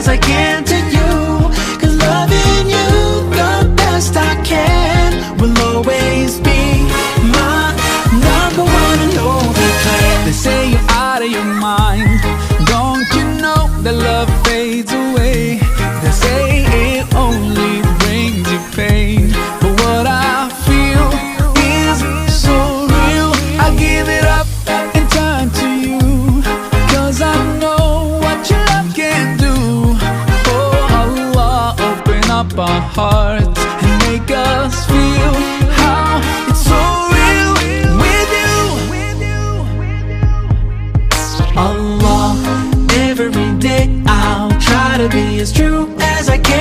as I can to you. Cause loving you the best I can will always be my number one and only plan. They say you're out of your mind. Don't you know that love fades away? They say it only brings you pain, but what I feel is so real. I give it up and turn to you, cause I know what your love can do. Oh Allah, open up our hearts and make us feel how it's so real with you. Allah, every day I'll try to be as true as I can